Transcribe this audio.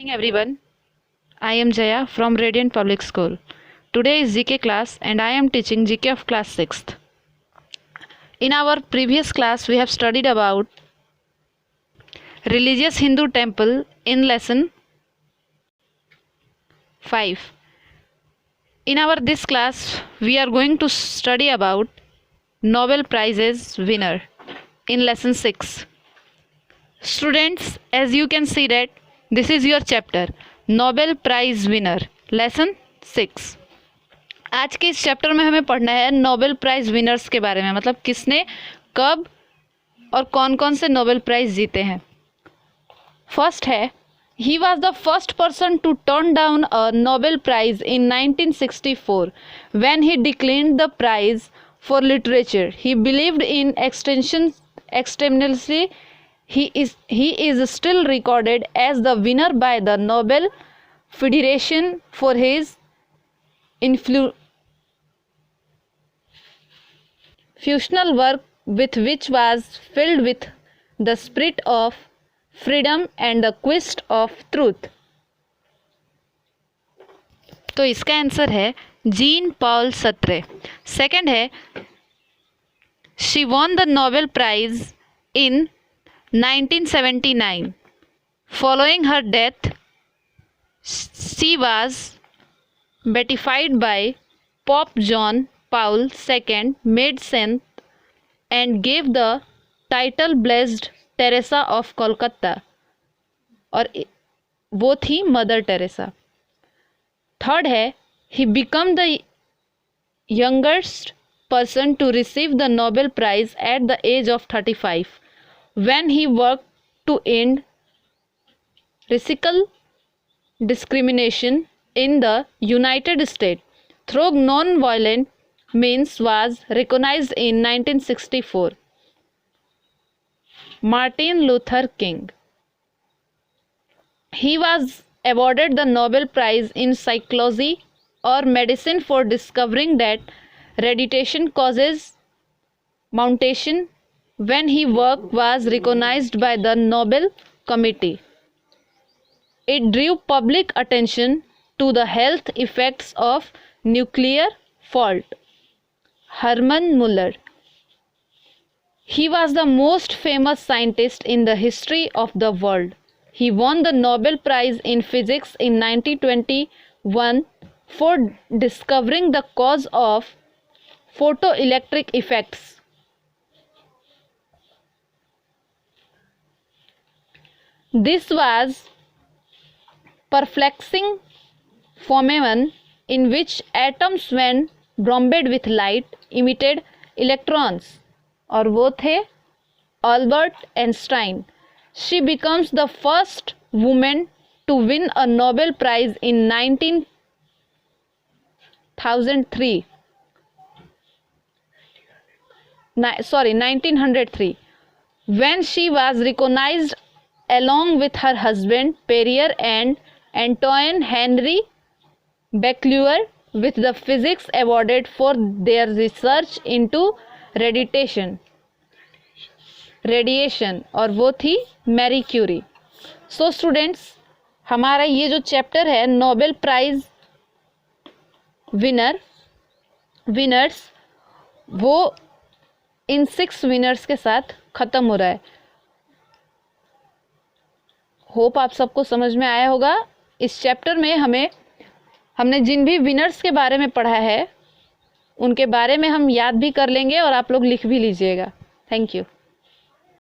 Morning everyone, I am Jaya from Radiant Public School. Today is GK class and I am teaching GK of class 6th. In our previous class we have studied about religious Hindu temple in lesson 5. In our this class we are going to study about Nobel Prizes winner in lesson 6. Students, as you can see that this is your chapter Nobel prize winner lesson 6। आज के इस chapter में हमें पढ़ना है Nobel prize winners के बारे में, मतलब किसने कब और कौन कौन से नोबेल प्राइज जीते हैं। फर्स्ट है, he was the first person to turn down a Nobel prize in 1964 when he declined the prize for literature. He believed in extemporaneously. He is still recorded as the winner by the Nobel Federation for his influential work with which was filled with the spirit of freedom and the quest of truth. तो इसका answer है Jean Paul सत्रे। Second है, she won the Nobel Prize in 1979. Following her death, she was beatified by Pope John Paul II, made saint, and gave the title Blessed Teresa of Calcutta, और वो थी mother Teresa. Third है, he became the youngest person to receive the Nobel Prize at the age of 35. When he worked to end racial discrimination in the United States through non-violent means, was recognized in 1964. Martin Luther King. He was awarded the Nobel Prize in Psychology or Medicine for discovering that radiation causes mutation when his work was recognized by the Nobel Committee. It drew public attention to the health effects of nuclear fault. Hermann Muller. He was the most famous scientist in the history of the world. He won the Nobel Prize in Physics in 1921 for discovering the cause of photoelectric effects. This was perplexing phenomenon in which atoms, when bombarded with light, emitted electrons, और वो थे Albert Einstein. She becomes the first woman to win a Nobel Prize in 1903, when she was recognized along with her husband Pierre and Antoine Henri Becquerel with the Physics Award for their research into radiation, और वो थी Marie Curie. So students, हमारा ये जो chapter है Nobel prize winners, वो इन 6 winners के साथ ख़त्म हो रहा है। होप आप सबको समझ में आया होगा। इस चैप्टर में हमने जिन भी विनर्स के बारे में पढ़ा है उनके बारे में हम याद भी कर लेंगे और आप लोग लिख भी लीजिएगा। Thank you.